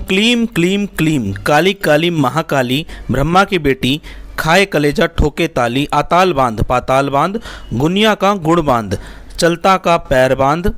क्लीम क्लीम क्लीम काली काली महाकाली ब्रह्मा की बेटी खाए कलेजा ठोके ताली आताल बांध पाताल बांध गुनिया का गुड़ बांध चलता का पैर बांध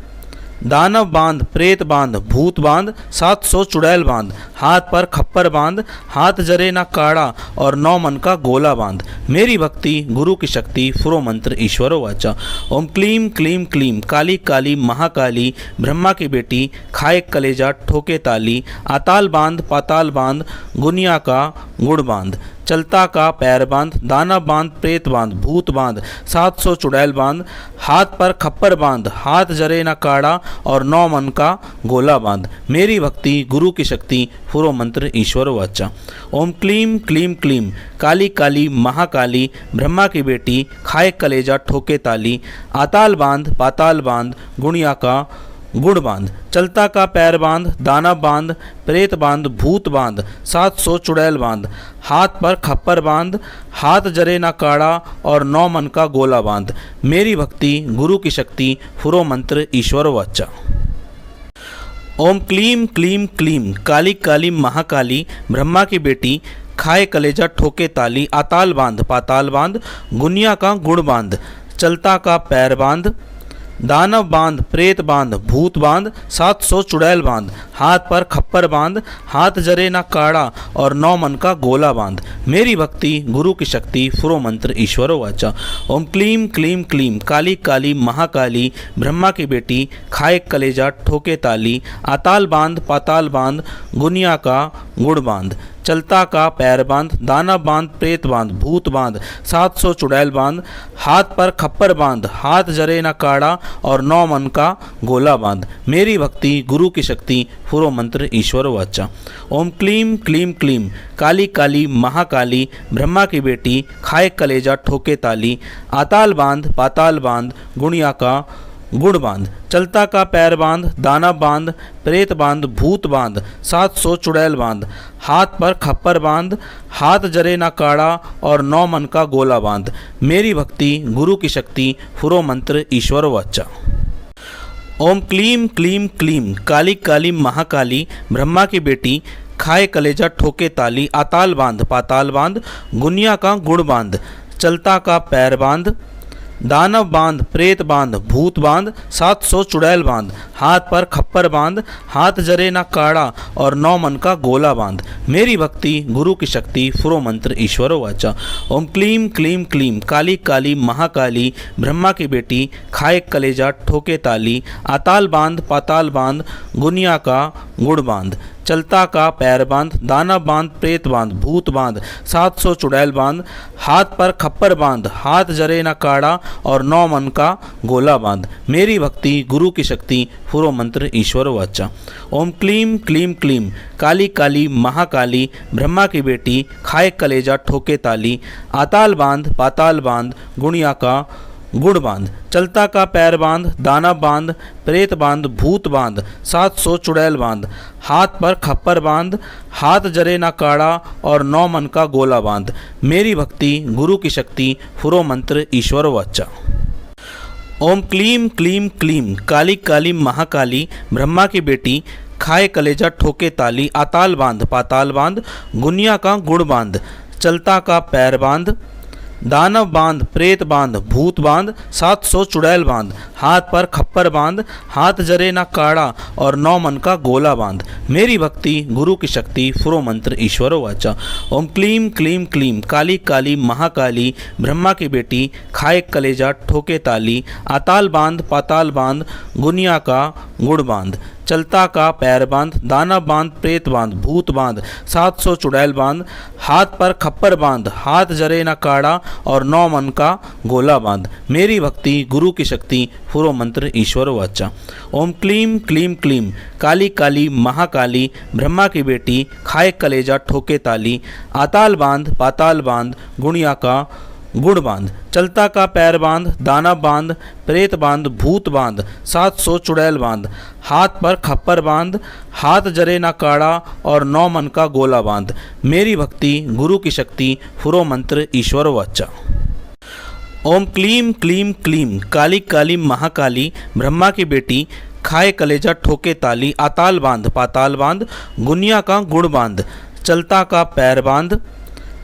दानव बांध प्रेत बांध भूत बांध 700 चुड़ैल बांध हाथ पर खप्पर बांध हाथ जरे ना काड़ा और 9 मन का गोला बांध मेरी भक्ति गुरु की शक्ति फुरो मंत्र ईश्वरो वाचा। ओम क्लीम क्लीम क्लीम काली काली महाकाली ब्रह्मा की बेटी खाए कलेजा ठोके ताली आताल बांध पाताल बांध गुनिया का गुड़ बांध चलता का पैर बांध दाना बांध प्रेत बांध भूत बांध 700 चुड़ैल बांध हाथ पर खप्पर बांध हाथ जरे ना काड़ा और 9 मन का गोला बांध मेरी भक्ति गुरु की शक्ति फुरो मंत्र ईश्वर वाचा। ओम क्लीम क्लीम क्लीम काली काली महाकाली ब्रह्मा की बेटी खाए कलेजा ठोके ताली आताल बांध पाताल बांध गुणिया का गुड़ बांध चलता का पैर बांध दाना बांध प्रेत बांध भूत बांध 700 चुड़ैल बांध हाथ पर खप्पर बांध हाथ जरे ना काड़ा और 9 मन का गोला बांध मेरी भक्ति गुरु की शक्ति फुरो मंत्र ईश्वर वाचा। ओम क्लीम क्लीम क्लीम काली काली महाकाली ब्रह्मा की बेटी खाए कलेजा ठोके ताली आताल बांध पाताल बांध गुनिया का गुड़ बांध चलता का पैर बांध दानव बांध प्रेत बांध भूत बांध 700 चुड़ैल बांध हाथ पर खप्पर बांध हाथ जरे ना काड़ा और 9 मन का गोला बांध मेरी भक्ति गुरु की शक्ति फुरो मंत्र ईश्वरो वाचा। ओम क्लीम क्लीम क्लीम काली काली महाकाली ब्रह्मा की बेटी खाए कलेजा ठोके ताली आताल बांध पाताल बांध गुनिया का गुड़ बांध चलता का पैर बांध दाना बांध प्रेत बांध भूत बांध 700 चुड़ैल बांध हाथ पर खप्पर बांध हाथ जरे ना काड़ा और 9 मन का गोला बांध मेरी भक्ति गुरु की शक्ति फुरो मंत्र ईश्वर वाचा। ओम क्लीम क्लीम क्लीम काली काली महाकाली ब्रह्मा की बेटी खाए कलेजा ठोके ताली आताल बांध पाताल बांध गुणिया का गुड़ बांध चलता का पैर बांध दाना बांध प्रेत बांध भूत बांध 700 चुड़ैल बांध हाथ पर खप्पर बांध हाथ जरे ना काड़ा और 9 मन का गोला बांध मेरी भक्ति गुरु की शक्ति फुरो मंत्र ईश्वर वाचा। ओम क्लीम क्लीम क्लीम काली काली महाकाली ब्रह्मा की बेटी खाए कलेजा ठोके ताली आताल बांध पाताल बांध गुनिया का गुड़ बांध चलता का पैर बांध दानव बांध प्रेत बांध भूत बांध 700 चुड़ैल बांध हाथ पर खप्पर बांध हाथ जरे ना काड़ा और 9 मन का गोला बांध मेरी भक्ति गुरु की शक्ति फुरो मंत्र ईश्वरो वाचा। ओम क्लीम क्लीम क्लीम काली काली महाकाली ब्रह्मा की बेटी खाए कलेजा ठोके ताली आताल बांध पाताल बांध गुनिया का गुड़ बांध चलता का पैर बांध दाना बांध प्रेत बांध भूत बांध 700 चुड़ैल बांध हाथ पर खप्पर बांध हाथ जरे ना काड़ा और 9 मन का गोला बांध मेरी भक्ति गुरु की शक्ति फुरो मंत्र ईश्वर वाचा। ओम क्लीम क्लीम क्लीम काली काली महाकाली ब्रह्मा की बेटी खाए कलेजा ठोके ताली आताल बांध पाताल बांध गुणिया का गुड़ बांध चलता का पैर बांध दाना बांध प्रेत बांध भूत बांध 700 चुड़ैल बांध हाथ पर खप्पर बांध हाथ जरे ना काड़ा और 9 मन का गोला बांध मेरी भक्ति गुरु की शक्ति फुरो मंत्र ईश्वर वाचा। ओम क्लीम क्लीम क्लीम काली काली महाकाली ब्रह्मा की बेटी खाए कलेजा ठोके ताली आताल बांध पाताल बांध गुनिया का गुड़ बांध चलता का पैर बांध दानव बांध प्रेत बांध भूत बांध 700 चुड़ैल बांध हाथ पर खप्पर बांध हाथ जरे ना काड़ा और 9 मन का गोला बांध मेरी भक्ति गुरु की शक्ति फुरो मंत्र ईश्वरो वाचा। ओम क्लीम क्लीम क्लीम काली काली महाकाली ब्रह्मा की बेटी खाए कलेजा ठोके ताली आताल बांध पाताल बांध गुनिया का गुड़ बांध चलता का पैर बांध दाना बांध प्रेत बांध भूत बांध 700 चुड़ैल बांध हाथ पर खप्पर बांध हाथ जरे ना काड़ा और 9 मन का गोला बांध मेरी भक्ति गुरु की शक्ति फुरो मंत्र ईश्वर वाचा। ओम क्लीम क्लीम क्लीम काली काली महाकाली ब्रह्मा की बेटी खाए कलेजा ठोके ताली आताल बांध पाताल बांध गुणिया का गुड़ बांध चलता का पैर बांध दाना बांध प्रेत बांध भूत बांध 700 चुड़ैल बांध हाथ पर खप्पर बांध हाथ जरे ना काड़ा और 9 मन का गोला बांध मेरी भक्ति गुरु की शक्ति फुरो मंत्र ईश्वर वाचा। ओम क्लीम क्लीम क्लीम काली काली महाकाली ब्रह्मा की बेटी खाए कलेजा ठोके ताली, अताल बांध पाताल बांध, गुनिया का गुण बांध, चलता का पैर बांध,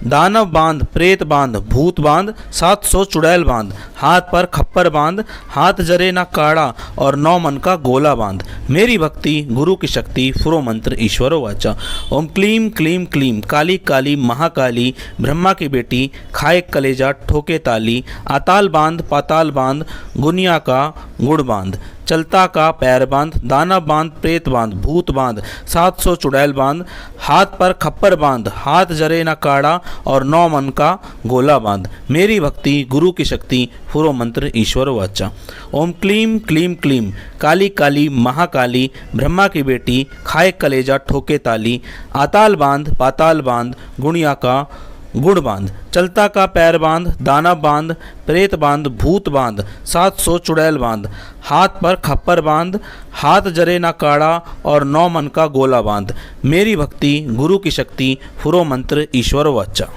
दानव बांध प्रेत बांध भूत बांध, 700 चुड़ैल बांध, हाथ पर खप्पर बांध, हाथ जरे ना काड़ा और 9 मन का गोला बांध। मेरी भक्ति गुरु की शक्ति फुरो मंत्र ईश्वरो वाचा। ओम क्लीम क्लीम क्लीम काली काली महाकाली, ब्रह्मा की बेटी खाए कलेजा ठोके ताली, अताल बांध पाताल बांध, गुनिया का गुड़ बांध, चलता का पैर बांध, दानव बांध प्रेत बांध भूत बांध, 700 चुड़ैल बांध, हाथ पर खप्पर बांध, हाथ जरे ना काड़ा और 9 मन का गोला बांध। मेरी भक्ति गुरु की शक्ति फुरो मंत्र ईश्वर वाचा। ओम क्लीम क्लीम क्लीम काली काली महाकाली, ब्रह्मा की बेटी खाए कलेजा ठोके ताली, अताल बांध पाताल बांध, गुणिया का गुड़ बांध, चलता का पैर बांध, दानव बांध प्रेत बांध भूत बांध, 700 चुड़ैल बांध, हाथ पर खप्पर बांध, हाथ जरे ना काड़ा और 9 मन का गोला बांध। मेरी भक्ति गुरु की शक्ति फुरो मंत्र ईश्वर वाचा।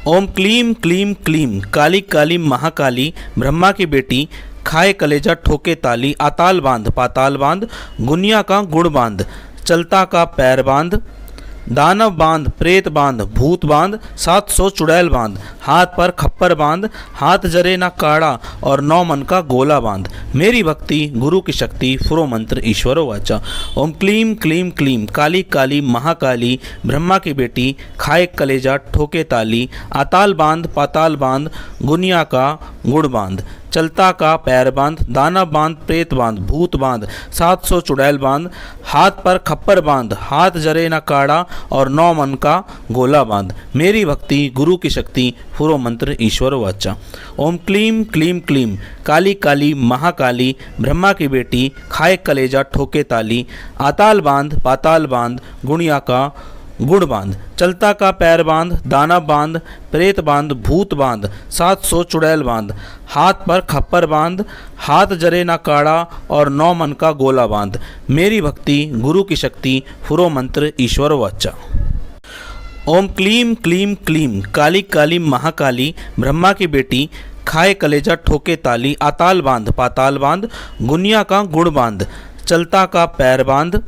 ओम क्लीम क्लीम क्लीम काली काली महाकाली, ब्रह्मा की बेटी खाए कलेजा ठोके ताली, अताल बांध पाताल बांध, गुनिया का गुड़ बांध, चलता का पैर बांध, दानव बांध प्रेत बांध भूत बांध, 700 चुड़ैल बांध, हाथ पर खप्पर बांध, हाथ जरे ना काड़ा और 9 मन का गोला बांध। मेरी भक्ति गुरु की शक्ति फुरो मंत्र ईश्वरो वाचा। ओम क्लीम क्लीम क्लीम काली काली महाकाली, ब्रह्मा की बेटी खाए कलेजा ठोके ताली, अताल बांध पाताल बांध, गुनिया का गुड़ बांध, चलता का पैर बांध, दानव बांध प्रेत बांध भूत बांध, 700 चुड़ैल बांध, हाथ पर खप्पर बांध, हाथ जरे ना काड़ा और 9 मन का गोला बांध। मेरी भक्ति गुरु की शक्ति फुरो मंत्र ईश्वर वाचा। ओम क्लीम क्लीम क्लीम काली काली महाकाली, ब्रह्मा की बेटी खाए कलेजा ठोके ताली, अताल बांध पाताल बांध, गुणिया का गुड़ बांध, चलता का पैर बांध, दानव बांध प्रेत बांध भूत बांध, 700 चुड़ैल बांध, हाथ पर खप्पर बांध, हाथ जरे ना काड़ा और 9 मन का गोला बांध। मेरी भक्ति गुरु की शक्ति फुरो मंत्र ईश्वर वाचा। ओम क्लीम क्लीम क्लीम काली काली महाकाली, ब्रह्मा की बेटी खाए कलेजा ठोके ताली, अताल बांध पाताल बांध, गुनिया का गुड़ बांध, चलता का पैर बांध,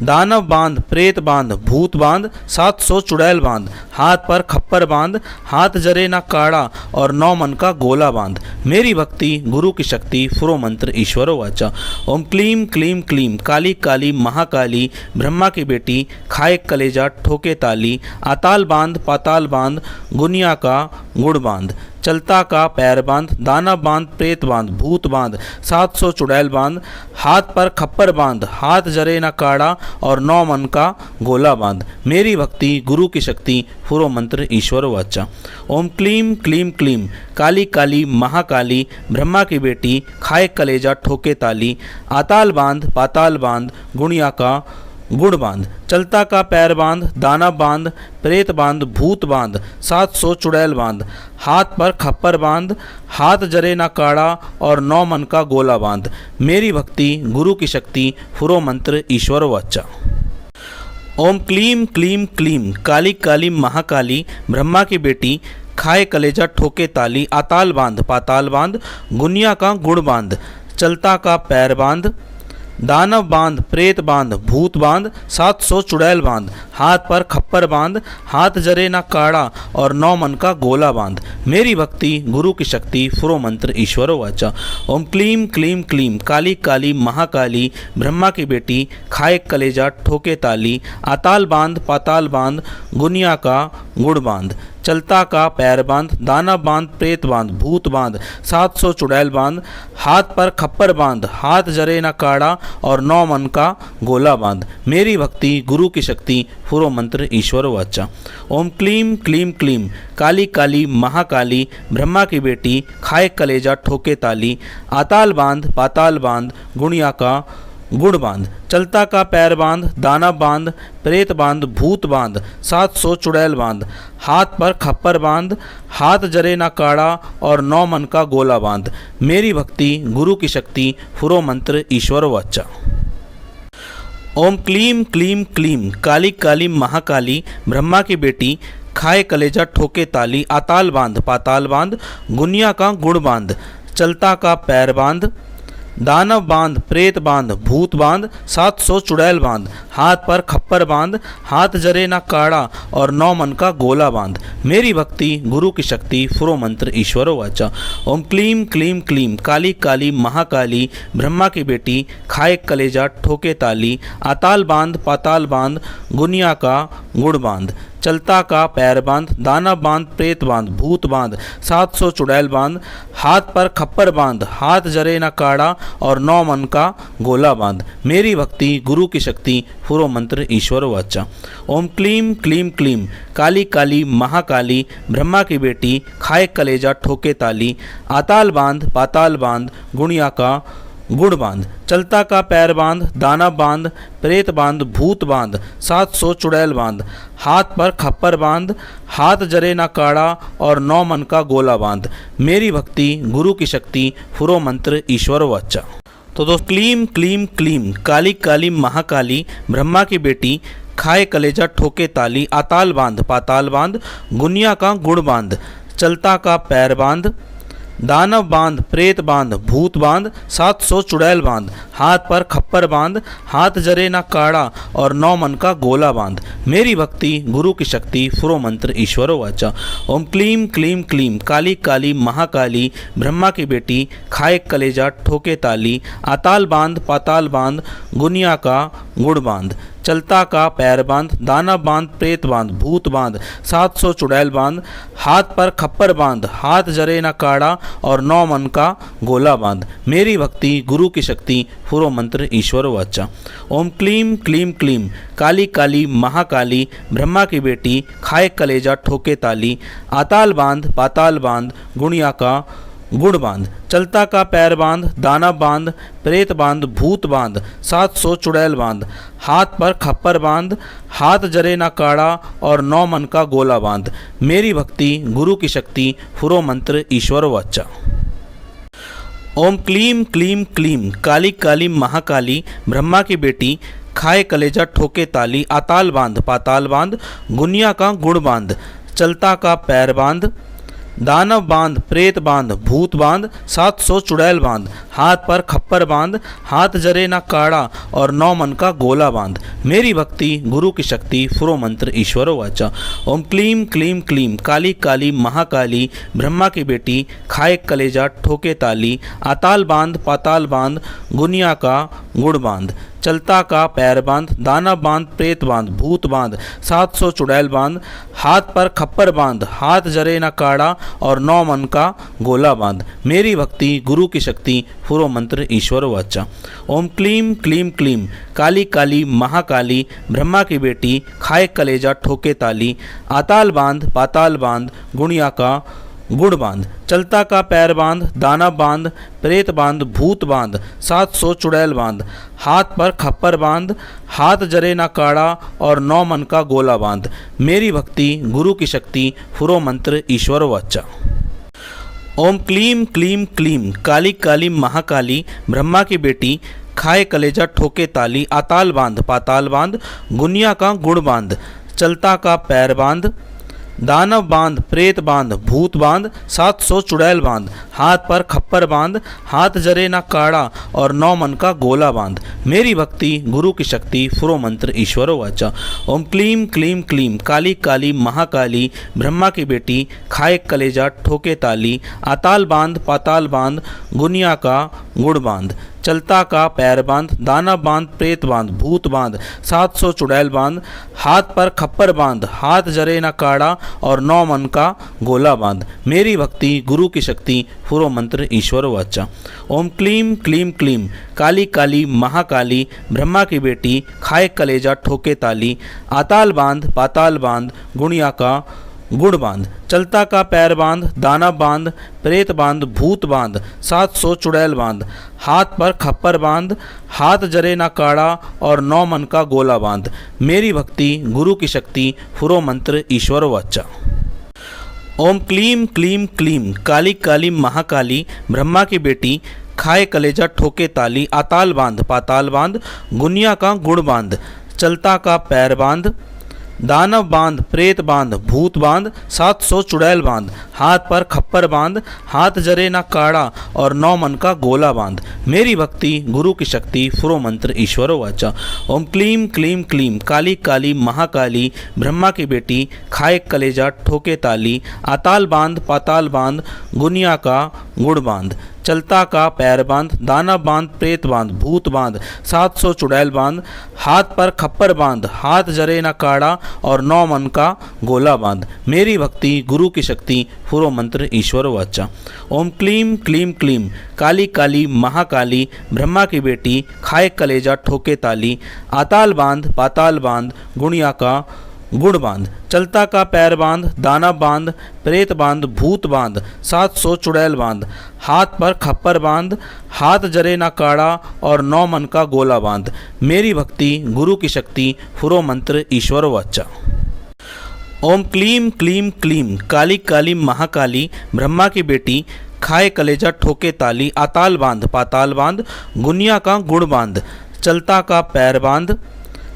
दानव बांध प्रेत बांध भूत बांध, 700 चुड़ैल बांध, हाथ पर खप्पर बांध, हाथ जरे ना काड़ा और 9 मन का गोला बांध। मेरी भक्ति गुरु की शक्ति फुरो मंत्र ईश्वरो वाचा। ओम क्लीम क्लीम क्लीम काली काली महाकाली, ब्रह्मा की बेटी खाए कलेजा ठोके ताली, अताल बांध पाताल बांध, गुनिया का गुड़ बांध, चलता का पैर बांध, दानव बांध प्रेत बांध भूत बांध, 700 चुड़ैल बांध, हाथ पर खप्पर बांध, हाथ जरे ना काड़ा और 9 मन का गोला बांध। मेरी भक्ति गुरु की शक्ति फुरो मंत्र ईश्वर वाचा। ओम क्लीम क्लीम क्लीम काली काली महाकाली, ब्रह्मा की बेटी खाए कलेजा ठोके ताली, अताल बांध पाताल बांध, गुणिया का गुड़ बांध, चलता का पैर बांध, दानव बांध प्रेत बांध भूत बांध, 700 चुड़ैल बांध, हाथ पर खप्पर बांध, हाथ जरे ना काड़ा और 9 मन का गोला बांध। मेरी भक्ति गुरु की शक्ति फुरो मंत्र ईश्वर वाचा। ओम क्लीम क्लीम क्लीम काली काली महाकाली, ब्रह्मा की बेटी खाए कलेजा ठोके ताली, अताल बांध पाताल बांध, गुनिया का गुड़ बांध, चलता का पैर बांध, दानव बांध प्रेत बांध भूत बांध, 700 चुड़ैल बांध, हाथ पर खप्पर बांध, हाथ जरे ना काड़ा और 9 मन का गोला बांध। मेरी भक्ति गुरु की शक्ति फुरो मंत्र ईश्वरो वाचा। ओम क्लीम क्लीम क्लीम काली काली महाकाली, ब्रह्मा की बेटी खाए कलेजा ठोके ताली, अताल बांध पाताल बांध, गुनिया का गुड़ बांध, चलता का पैर बांध, दानव बांध प्रेत बांध भूत बांध, 700 चुड़ैल बांध, हाथ पर खप्पर बांध, हाथ जरे ना काड़ा और 9 मन का गोला बांध। मेरी भक्ति गुरु की शक्ति फुरो मंत्र ईश्वर वाचा। ओम क्लीम क्लीम क्लीम काली काली महाकाली, ब्रह्मा की बेटी खाए कलेजा ठोके ताली, अताल बांध पाताल बांध, गुणिया का गुड़ बांध, चलता का पैर बांध, दानव बांध प्रेत बांध भूत बांध, 700 चुड़ैल बांध, हाथ पर खप्पर बांध, हाथ जरे ना काड़ा और 9 मन का गोला बांध। मेरी भक्ति गुरु की शक्ति फुरो मंत्र ईश्वर वाचा। ओम क्लीम क्लीम क्लीम काली काली महाकाली, ब्रह्मा की बेटी खाए कलेजा ठोके ताली, अताल बांध पाताल बांध, गुनिया का गुड़ बांध, चलता का पैर बांध, दानव बांध, प्रेत बांध, भूत बांध, 700 चुड़ैल बांध, हाथ पर खप्पर बांध, हाथ जरे ना काड़ा और 9 मन का गोला बांध। मेरी भक्ति गुरु की शक्ति फुरो मंत्र ईश्वरो वाचा। ओम क्लीम क्लीम क्लीम काली काली महाकाली ब्रह्मा की बेटी खाए कलेजा ठोके ताली, आताल बांध पाताल बांध गुनिया का गुड़ बांध, चलता का पैर बांध, दानव बांध, प्रेत बांध, भूत बांध, 700 चुड़ैल बांध, हाथ पर खप्पर बांध, हाथ जरे न काड़ा और 9 मन का गोला बांध। मेरी भक्ति गुरु की शक्ति फुरो मंत्र ईश्वर वाचा। ओम क्लीम क्लीम क्लीम काली काली महाकाली ब्रह्मा की बेटी खाए कलेजा ठोके ताली, आताल बांध पाताल बांध गुणिया का गुड़ बांध, चलता का पैर बांध, दानव बांध, प्रेत बांध, भूत बांध, 700 चुड़ैल बांध, हाथ पर खप्पर बांध, हाथ जरे ना काड़ा और 9 मन का गोला बांध। मेरी भक्ति गुरु की शक्ति फुरो मंत्र ईश्वर वाचा। तो दोस्त क्लीम क्लीम क्लीम काली काली महाकाली ब्रह्मा की बेटी खाए कलेजा ठोके ताली, आताल बांध पाताल बांध गुनिया का गुड़ बांध, चलता का पैर बांध, दानव बांध, प्रेत बांध, भूत बांध, 700 चुड़ैल बांध, हाथ पर खप्पर बांध, हाथ जरे ना काड़ा और 9 मन का गोला बांध। मेरी भक्ति गुरु की शक्ति फुरो मंत्र ईश्वरो वाचा। ओम क्लीम क्लीम क्लीम काली काली महाकाली ब्रह्मा की बेटी खाए कलेजा ठोके ताली, आताल बांध पाताल बांध गुनिया का गुड़ बांध, चलता का पैर बांध, दानव बांध, प्रेत बांध, भूत बांध, 700 चुड़ैल बांध, हाथ पर खप्पर बांध, हाथ जरे न काड़ा और 9 मन का गोला बांध। मेरी भक्ति गुरु की शक्ति फुरो मंत्र ईश्वर वाचा। ओम क्लीम क्लीम क्लीम काली काली महाकाली ब्रह्मा की बेटी खाए कलेजा ठोके ताली, आताल बांध पाताल बांध गुणिया का गुड़ बांध, चलता का पैर बांध, दानव बांध, प्रेत बांध, भूत बांध, 700 चुड़ैल बांध, हाथ पर खप्पर बांध, हाथ जरे ना काड़ा और 9 मन का गोला बांध। मेरी भक्ति गुरु की शक्ति फुरो मंत्र ईश्वर वाचा। ओम क्लीम क्लीम क्लीम काली काली महाकाली ब्रह्मा की बेटी खाए कलेजा ठोके ताली, आताल बांध पाताल बांध गुनिया का गुड़ बांध, चलता का पैर बांध, दानव बांध, प्रेत बांध, भूत बांध, 700 चुड़ैल बांध, हाथ पर खप्पर बांध, हाथ जरे ना काड़ा और 9 मन का गोला बांध। मेरी भक्ति गुरु की शक्ति फुरो मंत्र ईश्वरो वाचा। ओम क्लीम क्लीम क्लीम काली काली महाकाली ब्रह्मा की बेटी खाए कलेजा ठोके ताली, आताल बांध पाताल बांध गुनिया का गुड़ बांध, चलता का पैर बांध, दानव बांध, प्रेत बांध, भूत बांध, 700 चुड़ैल बांध, हाथ पर खप्पर बांध, हाथ जरे न काड़ा और 9 मन का गोला बांध। मेरी भक्ति गुरु की शक्ति फुरो मंत्र ईश्वर वाचा। ओम क्लीम क्लीम क्लीम काली काली महाकाली ब्रह्मा की बेटी खाए कलेजा ठोके ताली, आताल बांध पाताल बांध गुणिया का गुड़ बांध, चलता का पैर बांध, दानव बांध, प्रेत बांध, भूत बांध, 700 चुड़ैल बांध, हाथ पर खप्पर बांध, हाथ जरे ना काड़ा और 9 मन का गोला बांध। मेरी भक्ति गुरु की शक्ति फुरो मंत्र ईश्वर वाचा। ओम क्लीम क्लीम क्लीम काली काली महाकाली ब्रह्मा की बेटी खाए कलेजा ठोके ताली, आताल बांध पाताल बांध गुनिया का गुड़ बांध, चलता का पैर बांध, दानव बांध, प्रेत बांध, भूत बांध, 700 चुड़ैल बांध, हाथ पर खप्पर बांध, हाथ जरे ना काड़ा और 9 मन का गोला बांध। मेरी भक्ति गुरु की शक्ति फुरो मंत्र ईश्वरो वाचा। ओम क्लीम क्लीम क्लीम काली काली महाकाली ब्रह्मा की बेटी खाए कलेजा ठोके ताली, आताल बांध पाताल बांध गुनिया का गुड़ बांध, चलता का पैर बांध, दानव बांध, प्रेत बांध, भूत बांध, 700 चुड़ैल बांध, हाथ पर खप्पर बांध, हाथ जरे ना काड़ा और 9 मन का गोला बांध। मेरी भक्ति गुरु की शक्ति फुरो मंत्र ईश्वर वाचा। ओम क्लीम क्लीम क्लीम काली काली महाकाली ब्रह्मा की बेटी खाए कलेजा ठोके ताली, आताल बांध पाताल बांध गुणिया का गुड़ बांध, चलता का पैर बांध, दानव बांध, प्रेत बांध, भूत बांध, 700 चुड़ैल बांध, हाथ पर खप्पर बांध, हाथ जरे ना काड़ा और 9 मन का गोला बांध। मेरी भक्ति गुरु की शक्ति फुरो मंत्र ईश्वर वाचा। ओम क्लीम क्लीम क्लीम काली काली महाकाली ब्रह्मा की बेटी खाए कलेजा ठोके ताली, आताल बांध पाताल बांध गुनिया का गुड़ बांध, चलता का पैर बांध, दानव बांध, प्रेत बांध, भूत बांध, 700 चुड़ैल बांध, हाथ पर खप्पर बांध, हाथ जरे ना काड़ा और 9 मन का गोला बांध। मेरी भक्ति गुरु की शक्ति फुरो मंत्र ईश्वरो वाचा। ओम क्लीम क्लीम क्लीम काली काली महाकाली ब्रह्मा की बेटी खाए कलेजा ठोके ताली, आताल बांध पाताल बांध गुनिया का गुड़ बांध, चलता का पैर बांध, दाना बांध, प्रेत बांध, भूत बांध, 700 चुड़ैल बांध, हाथ पर खप्पर बांध, हाथ जरे न काड़ा और 9 मन का गोला बांध। मेरी भक्ति गुरु की शक्ति फुरो मंत्र ईश्वर वाचा। ओम क्लीम क्लीम क्लीम काली काली महाकाली ब्रह्मा की बेटी खाए कलेजा ठोके ताली, आताल बांध पाताल बांध गुणिया का गुड़ बांध, चलता का पैर बांध, दाना बांध, प्रेत बांध, भूत बांध, 700 चुड़ैल बांध, हाथ पर खप्पर बांध, हाथ जरे ना काड़ा और 9 मन का गोला बांध। मेरी भक्ति गुरु की शक्ति फुरो मंत्र ईश्वर वाचा। ओम क्लीम क्लीम क्लीम काली काली महाकाली ब्रह्मा की बेटी खाए कलेजा ठोके ताली, आताल बांध पाताल बांध गुनिया का गुड़ बांध, चलता का पैर बांध,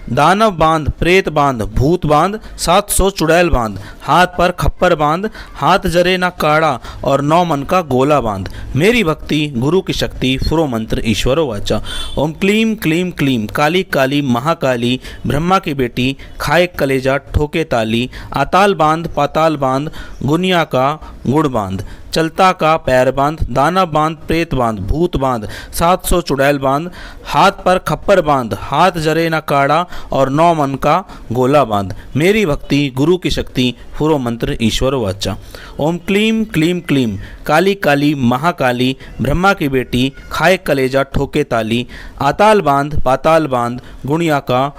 दानव बांध, प्रेत बांध, भूत बांध, 700 चुड़ैल बांध, हाथ पर खप्पर बांध, हाथ जरे ना काड़ा और 9 मन का गोला बांध। मेरी भक्ति गुरु की शक्ति फुरो मंत्र ईश्वरो वाचा। ओम क्लीम क्लीम क्लीम काली काली महाकाली ब्रह्मा की बेटी खाए कलेजा ठोके ताली, आताल बांध पाताल बांध गुनिया का गुड़ बांध, चलता का पैर बांध, दाना बांध, प्रेत बांध, भूत बांध, 700 चुड़ैल बांध, हाथ पर खप्पर बांध, हाथ जरे ना काड़ा और 9 मन का गोला बांध। मेरी भक्ति गुरु की शक्ति फुरो मंत्र ईश्वर वाचा। ओम क्लीम क्लीम क्लीम काली काली महाकाली ब्रह्मा की बेटी खाए कलेजा ठोके ताली, आताल बांध पाताल बांध गुणिया का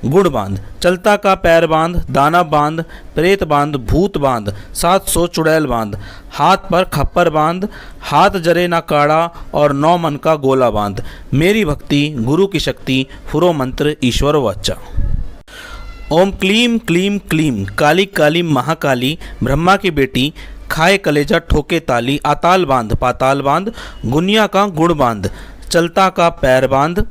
गुड़ बांध, चलता का पैर बांध, दाना बांध, प्रेत बांध, भूत बांध, 700 चुड़ैल बांध, हाथ पर खप्पर बांध, हाथ जरे ना काड़ा और 9 मन का गोला बांध। मेरी भक्ति गुरु की शक्ति फुरो मंत्र ईश्वर वाचा। ओम क्लीम क्लीम क्लीम काली काली महाकाली ब्रह्मा की बेटी खाए कलेजा ठोके ताली, आताल बांध पाताल बांध गुनिया का गुड़ बांध, चलता का पैर बांध,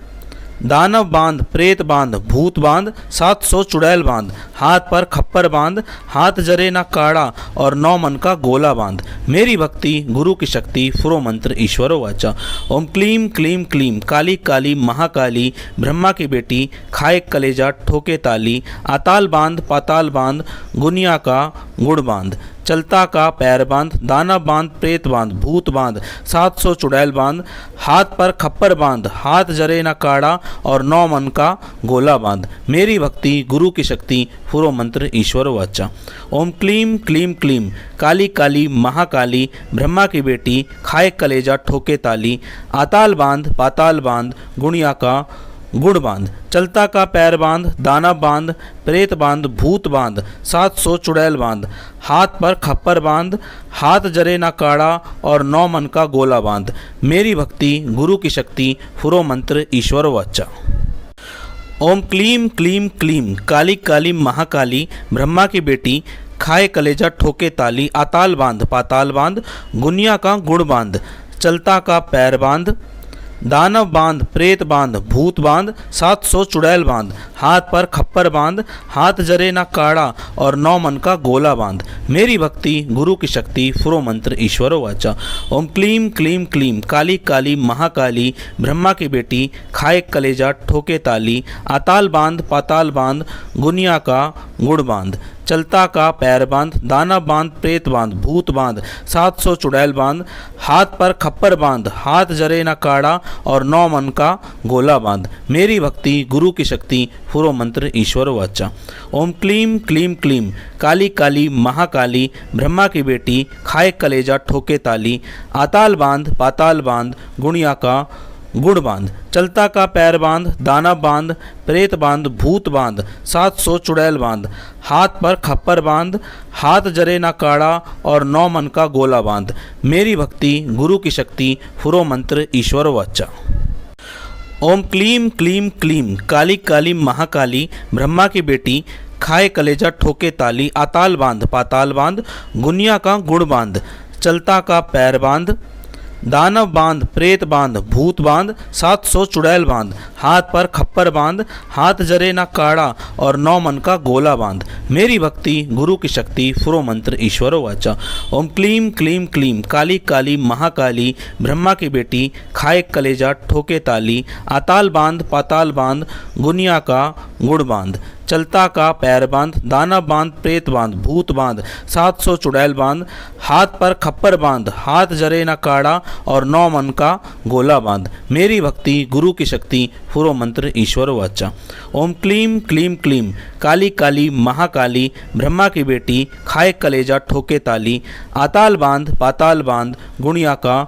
दानव बांध, प्रेत बांध, भूत बांध, 700 चुड़ैल बांध, हाथ पर खप्पर बांध, हाथ जरे ना काड़ा और 9 मन का गोला बांध। मेरी भक्ति गुरु की शक्ति फुरो मंत्र ईश्वरो वाचा। ओम क्लीम क्लीम क्लीम काली काली महाकाली ब्रह्मा की बेटी खाए कलेजा ठोके ताली, आताल बांध पाताल बांध गुनिया का गुड़ बांध, चलता का पैर बांध, दाना बांध, प्रेत बांध, भूत बांध, 700 चुड़ैल बांध, हाथ पर खप्पर बांध, हाथ जरे ना काड़ा और 9 मन का गोला बांध। मेरी भक्ति गुरु की शक्ति फुरो मंत्र ईश्वर वाचा। ओम क्लीम क्लीम क्लीम काली काली महाकाली ब्रह्मा की बेटी खाए कलेजा ठोके ताली, आताल बांध पाताल बांध गुणिया का गुड़ बांध, चलता का पैर बांध, दाना बांध, प्रेत बांध, भूत बांध, 700 चुड़ैल बांध, हाथ पर खप्पर बांध, हाथ जरे ना काड़ा और 9 मन का गोला बांध। मेरी भक्ति गुरु की शक्ति फुरो मंत्र ईश्वर वाचा। ओम क्लीम क्लीम क्लीम काली काली महाकाली ब्रह्मा की बेटी खाए कलेजा ठोके ताली, आताल बांध पाताल बांध गुनिया का गुड़ बांध, चलता का पैर बांध, दानव बांध, प्रेत बांध, भूत बांध, 700 चुड़ैल बांध, हाथ पर खप्पर बांध, हाथ जरे ना काड़ा और 9 मन का गोला बांध। मेरी भक्ति गुरु की शक्ति फुरो मंत्र ईश्वरो वाचा। ओम क्लीम क्लीम क्लीम काली काली महाकाली ब्रह्मा की बेटी खाए कलेजा ठोके ताली, आताल बांध पाताल बांध गुनिया का गुड़ बांध, चलता का पैर बांध, दाना बांध, प्रेत बांध, भूत बांध, 700 चुड़ैल बांध, हाथ पर खप्पर बांध, हाथ जरे ना काड़ा और 9 मन का गोला बांध। मेरी भक्ति गुरु की शक्ति फुरो मंत्र ईश्वर वाचा। ओम क्लीम क्लीम क्लीम काली काली महाकाली ब्रह्मा की बेटी खाए कलेजा ठोके ताली, आताल बांध पाताल बांध गुणिया का गुड़ बांध, चलता का पैर बांध, दाना बांध, प्रेत बांध, भूत बांध, 700 चुड़ैल बांध, हाथ पर खप्पर बांध, हाथ जरे ना काड़ा और 9 मन का गोला बांध। मेरी भक्ति गुरु की शक्ति फुरो मंत्र ईश्वर वाचा। ओम क्लीम क्लीम क्लीम काली काली महाकाली ब्रह्मा की बेटी खाए कलेजा ठोके ताली, आताल बांध पाताल बांध गुनिया का गुड़ बांध, चलता का पैर बांध, दानव बांध, प्रेत बांध, भूत बांध, 700 चुड़ैल बांध, हाथ पर खप्पर बांध, हाथ जरे ना काड़ा और 9 मन का गोला बांध। मेरी भक्ति गुरु की शक्ति फुरो मंत्र ईश्वरो वाचा। ओम क्लीम क्लीम क्लीम काली काली महाकाली ब्रह्मा की बेटी खाए कलेजा ठोके ताली, आताल बांध पाताल बांध गुनिया का गुड़ बांध, चलता का पैर बांध, दानव बांध, प्रेत बांध, भूत बांध, 700 चुड़ैल बांध, हाथ पर खप्पर बांध, हाथ जरे न काड़ा और 9 मन का गोला बांध। मेरी भक्ति गुरु की शक्ति फुरो मंत्र ईश्वर वाचा। ओम क्लीम क्लीम क्लीम काली काली महाकाली ब्रह्मा की बेटी खाए कलेजा ठोके ताली, आताल बांध पाताल बांध गुणिया का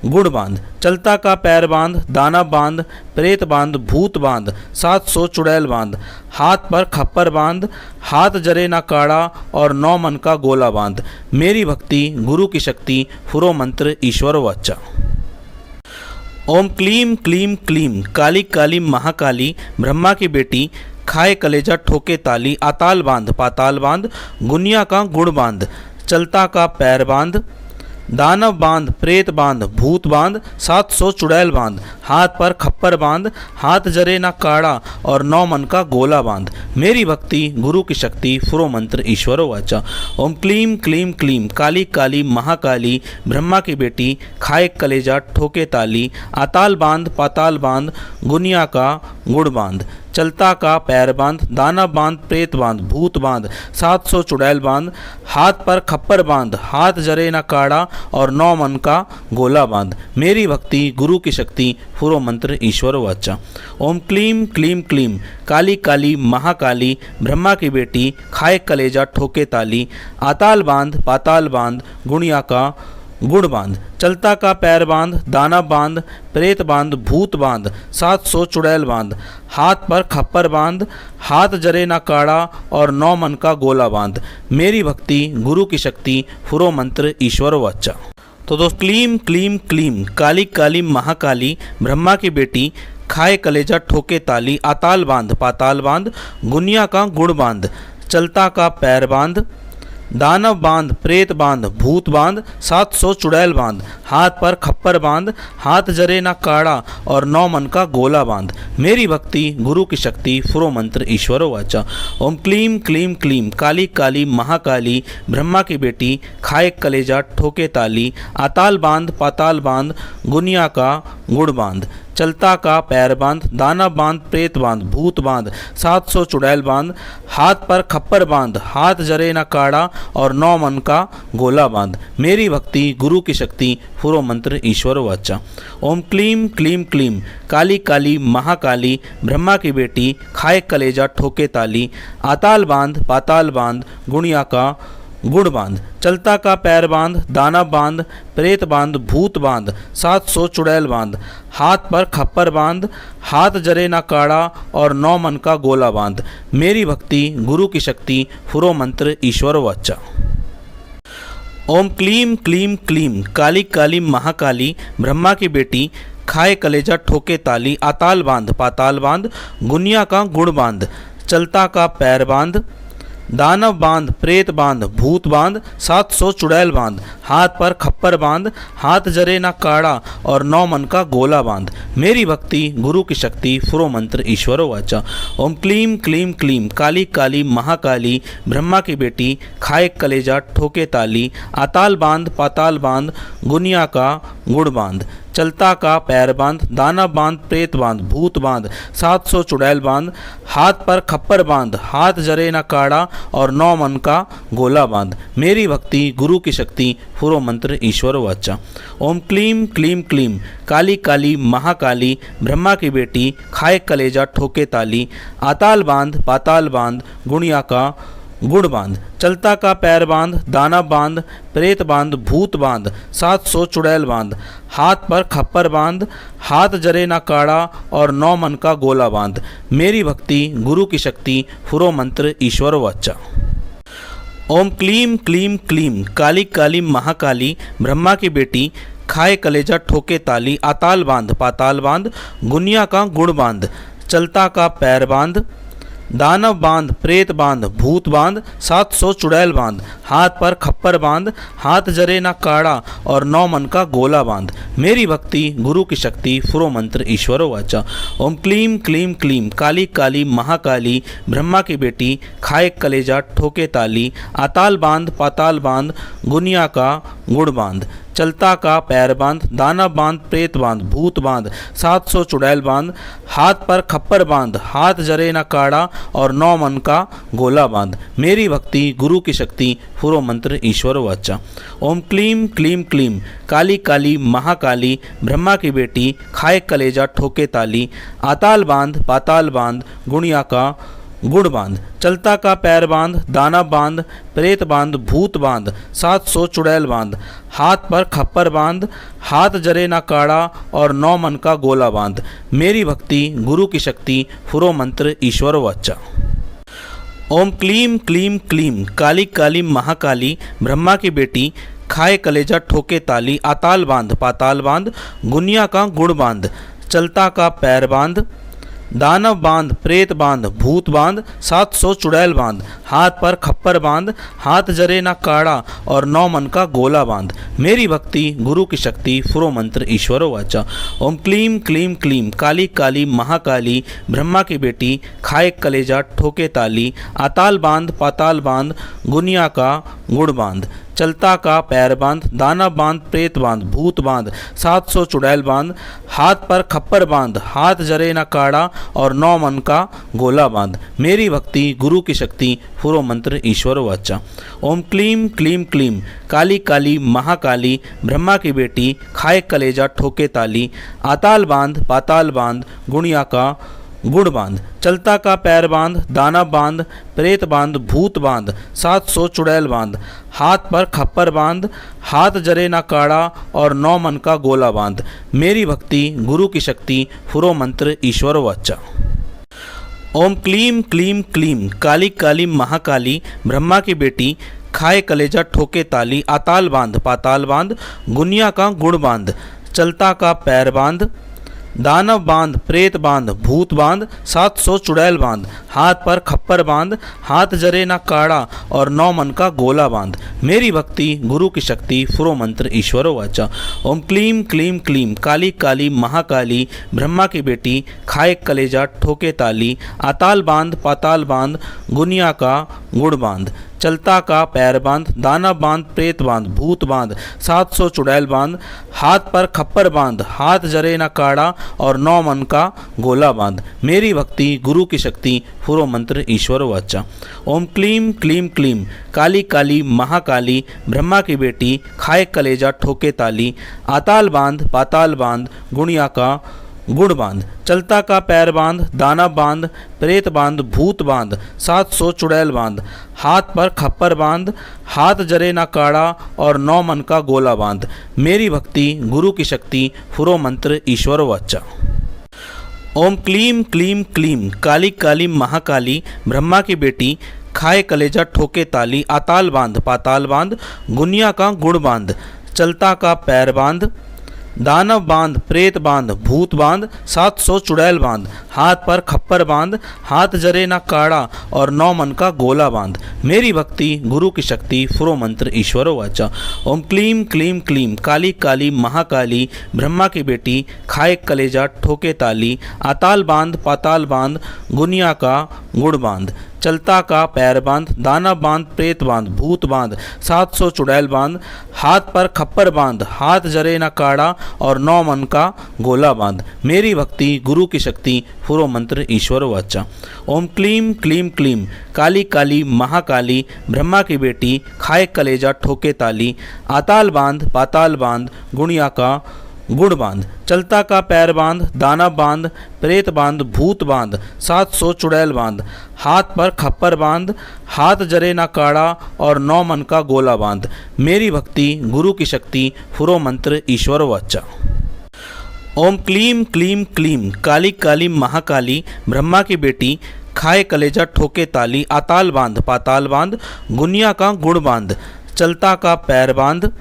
गुड़ बांध, चलता का पैर बांध, दानव बांध, प्रेत बांध, भूत बांध, 700 चुड़ैल बांध, हाथ पर खप्पर बांध, हाथ जरे ना काड़ा और 9 मन का गोला बांध। मेरी भक्ति गुरु की शक्ति फुरो मंत्र ईश्वर वाचा। ओम क्लीम क्लीम क्लीम काली काली महाकाली ब्रह्मा की बेटी खाए कलेजा ठोके ताली, आताल बांध पाताल बांध गुनिया का गुड़ बांध, चलता का पैर बांध, दानव बांध, प्रेत बांध, भूत बांध, 700 चुड़ैल बांध, हाथ पर खप्पर बांध, हाथ जरे ना काड़ा और 9 मन का गोला बांध। मेरी भक्ति गुरु की शक्ति फुरो मंत्र ईश्वरो वाचा। ओम क्लीम क्लीम क्लीम काली काली महाकाली ब्रह्मा की बेटी खाए कलेजा ठोके ताली, आताल बांध पाताल बांध गुनिया का गुड़ बांध, चलता का पैर बांध, दानव बांध, प्रेत बांध, भूत बांध, 700 चुड़ैल बांध, हाथ पर खप्पर बांध, हाथ जरे ना काड़ा और 9 मन का गोला बांध। मेरी भक्ति गुरु की शक्ति फुरो मंत्र ईश्वर वाचा। ओम क्लीम क्लीम क्लीम काली काली महाकाली ब्रह्मा की बेटी खाए कलेजा ठोके ताली, आताल बांध पाताल बांध गुणिया का गुड़ बांध, चलता का पैर बांध, दानव बांध, प्रेत बांध, भूत बांध, 700 चुड़ैल बांध, हाथ पर खप्पर बांध, हाथ जरे ना काड़ा और 9 मन का गोला बांध। मेरी भक्ति गुरु की शक्ति फुरो मंत्र ईश्वर वाचा। तो दोस्त क्लीम क्लीम क्लीम काली काली महाकाली ब्रह्मा की बेटी खाए कलेजा ठोके ताली, आताल बांध पाताल बांध गुनिया का गुड़ बांध, चलता का पैर बांध, दानव बांध, प्रेत बांध, भूत बांध, 700 चुड़ैल बांध, हाथ पर खप्पर बांध, हाथ जरे ना काड़ा और 9 मन का गोला बांध। मेरी भक्ति गुरु की शक्ति फुरो मंत्र ईश्वरो वाचा। ओम क्लीम क्लीम क्लीम काली काली महाकाली ब्रह्मा की बेटी खाए कलेजा ठोके ताली, आताल बांध पाताल बांध गुनिया का गुड़ बांध, चलता का पैर बांध, दानव बांध, प्रेत बांध, भूत बांध, 700 चुड़ैल बांध, हाथ पर खप्पर बांध, हाथ जरे ना काड़ा और 9 मन का गोला बांध। मेरी भक्ति गुरु की शक्ति फुरो मंत्र ईश्वर वाचा। ओम क्लीम क्लीम क्लीम काली काली महाकाली ब्रह्मा की बेटी खाए कलेजा ठोके ताली, आताल बांध पाताल बांध गुणिया का गुड़ बांध, चलता का पैर बांध, दानव बांध, प्रेत बांध, भूत बांध, 700 चुड़ैल बांध, हाथ पर खप्पर बांध, हाथ जरे ना काड़ा और 9 मन का गोला बांध। मेरी भक्ति गुरु की शक्ति फुरो मंत्र ईश्वर वाचा। ओम क्लीम क्लीम क्लीम काली काली महाकाली ब्रह्मा की बेटी खाए कलेजा ठोके ताली, आताल बांध पाताल बांध गुनिया का गुड़ बांध, चलता का पैर बांध, दानव बांध, प्रेत बांध, भूत बांध, 700 चुड़ैल बांध, हाथ पर खप्पर बांध, हाथ जरे ना काड़ा और 9 मन का गोला बांध। मेरी भक्ति गुरु की शक्ति फुरो मंत्र ईश्वरो वाचा। ओम क्लीम क्लीम क्लीम काली काली महाकाली ब्रह्मा की बेटी खाए कलेजा ठोके ताली, आताल बांध पाताल बांध गुनिया का गुड़ बांध, चलता का पैर बांध, दानव बांध, प्रेत बांध, भूत बांध, 700 चुड़ैल बांध, हाथ पर खप्पर बांध, हाथ जरे ना काड़ा और 9 मन का गोला बांध। मेरी भक्ति गुरु की शक्ति फुरो मंत्र ईश्वर वाचा। ओम क्लीम क्लीम क्लीम काली काली महाकाली ब्रह्मा की बेटी खाए कलेजा ठोके ताली, आताल बांध पाताल बांध गुणिया का गुड़ बांध, चलता का पैर बांध, दानव बांध, प्रेत बांध, भूत बांध, 700 चुड़ैल बांध, हाथ पर खप्पर बांध, हाथ जरे ना काड़ा और 9 मन का गोला बांध। मेरी भक्ति गुरु की शक्ति फुरो मंत्र ईश्वर वाचा। ओम क्लीम क्लीम क्लीम काली काली महाकाली ब्रह्मा की बेटी खाए कलेजा ठोके ताली, आताल बांध पाताल बांध गुनिया का गुड़ बांध, चलता का पैर बांध, दानव बांध, प्रेत बांध, भूत बांध, 700 चुड़ैल बांध, हाथ पर खप्पर बांध, हाथ जरे ना काड़ा और 9 मन का गोला बांध। मेरी भक्ति गुरु की शक्ति फुरो मंत्र ईश्वरो वाचा। ओम क्लीम क्लीम क्लीम काली काली महाकाली ब्रह्मा की बेटी खाए कलेजा ठोके ताली, आताल बांध पाताल बांध गुनिया का गुड़ बांध, चलता का पैर बांध, दानव बांध, प्रेत बांध, भूत बांध, 700 चुड़ैल बांध, हाथ पर खप्पर बांध, हाथ जरे न काड़ा और 9 मन का गोला बांध। मेरी भक्ति गुरु की शक्ति फुरो मंत्र ईश्वर वाचा। ओम क्लीम क्लीम क्लीम काली काली महाकाली ब्रह्मा की बेटी खाए कलेजा ठोके ताली, आताल बांध पाताल बांध गुणिया का गुड़ बांध, चलता का पैर बांध, दानव बांध, प्रेत बांध, भूत बांध, 700 चुड़ैल बांध, हाथ पर खप्पर बांध, हाथ जरे ना काड़ा और 9 मन का गोला बांध। मेरी भक्ति गुरु की शक्ति फुरो मंत्र ईश्वर वाचा। ओम क्लीम क्लीम क्लीम काली काली महाकाली ब्रह्मा की बेटी खाए कलेजा ठोके ताली, आताल बांध पाताल बांध गुनिया का गुड़ बांध, चलता का पैर बांध, दानव बांध, प्रेत बांध, भूत बांध, 700 चुड़ैल बांध, हाथ पर खप्पर बांध, हाथ जरे ना काड़ा और 9 मन का गोला बांध। मेरी भक्ति गुरु की शक्ति फुरो मंत्र ईश्वरो वाचा। ओम क्लीम क्लीम क्लीम काली काली महाकाली ब्रह्मा की बेटी खाए कलेजा ठोके ताली, आताल बांध पाताल बांध गुनिया का गुड़ बांध, चलता का पैर बांध, दानव बांध, प्रेत बांध, भूत बांध, 700 चुड़ैल बांध, हाथ पर खप्पर बांध, हाथ जरे ना काड़ा और 9 मन का गोला बांध। मेरी भक्ति गुरु की शक्ति फुरो मंत्र ईश्वर वाचा। ओम क्लीम क्लीम क्लीम काली काली महाकाली ब्रह्मा की बेटी खाए कलेजा ठोके ताली, आताल बांध पाताल बांध गुणिया का गुड़ बांध, चलता का पैर बांध, दानव बांध, प्रेत बांध, भूत बांध, 700 चुड़ैल बांध, हाथ पर खप्पर बांध, हाथ जरे ना काड़ा और 9 मन का गोला बांध। मेरी भक्ति गुरु की शक्ति फुरो मंत्र ईश्वर वाचा। ओम क्लीम क्लीम क्लीम काली काली महाकाली ब्रह्मा की बेटी खाए कलेजा ठोके ताली, आताल बांध पाताल बांध गुनिया का गुड़ बांध, चलता का पैर बांध, दानव बांध, प्रेत बांध, भूत बांध, 700 चुड़ैल बांध, हाथ पर खप्पर बांध, हाथ जरे ना काड़ा और 9 मन का गोला बांध। मेरी भक्ति गुरु की शक्ति फुरो मंत्र ईश्वर वाचा। ओम क्लीम क्लीम क्लीम काली काली महाकाली ब्रह्मा की बेटी खाए कलेजा ठोके ताली, आताल बांध पाताल बांध गुनिया का गुड़ बांध, चलता का पैर बांध, दानव बांध, प्रेत बांध, भूत बांध, 700 चुड़ैल बांध, हाथ पर खप्पर बांध, हाथ जरे ना काड़ा और 9 मन का गोला बांध। मेरी भक्ति गुरु की शक्ति फुरो मंत्र ईश्वर वाचा। ओम क्लीम क्लीम क्लीम काली काली महाकाली ब्रह्मा की बेटी खाए कलेजा ठोके ताली, आताल बांध पाताल बांध गुणिया का गुड़ बांध, चलता का पैर बांध, दानव बांध, प्रेत बांध, भूत बांध, 700 चुड़ैल बांध, हाथ पर खप्पर बांध, हाथ जरे ना काड़ा और 9 मन का गोला बांध। मेरी भक्ति गुरु की शक्ति फुरो मंत्र ईश्वर वाचा। ओम क्लीम क्लीम क्लीम काली काली महाकाली ब्रह्मा की बेटी खाए कलेजा ठोके ताली, आताल बांध पाताल बांध गुनिया का गुड़ बांध, चलता का पैर बांध, दानव बांध, प्रेत बांध, भूत बांध, 700 चुड़ैल बांध, हाथ पर खप्पर बांध, हाथ जरे ना काड़ा और 9 मन का गोला बांध। मेरी भक्ति गुरु की शक्ति फुरो मंत्र ईश्वर वाचा। ओम क्लीम क्लीम क्लीम काली काली महाकाली ब्रह्मा की बेटी खाए कलेजा ठोके ताली, आताल बांध पाताल बांध गुनिया का गुड़ बांध, चलता का पैर बांध, दानव बांध, प्रेत बांध, भूत बांध, 700 चुड़ैल बांध, हाथ पर खप्पर बांध, हाथ जरे ना काड़ा और 9 मन का गोला बांध। मेरी भक्ति गुरु की शक्ति फुरो मंत्र ईश्वर वाचा। ओम क्लीम क्लीम क्लीम काली काली महाकाली ब्रह्मा की बेटी खाए कलेजा ठोके ताली, आताल बांध पाताल बांध गुणिया का गुड़ बांध, चलता का पैर बांध, दानव बांध, प्रेत बांध, भूत बांध, 700 चुड़ैल बांध, हाथ पर खप्पर बांध, हाथ जरे ना काड़ा और 9 मन का गोला बांध। मेरी भक्ति गुरु की शक्ति फुरो मंत्र ईश्वर वाचा। ओम क्लीम क्लीम क्लीम काली काली महाकाली ब्रह्मा की बेटी खाए कलेजा ठोके ताली, आताल बांध पाताल बांध गुनिया का गुड़ बांध, चलता का पैर बांध,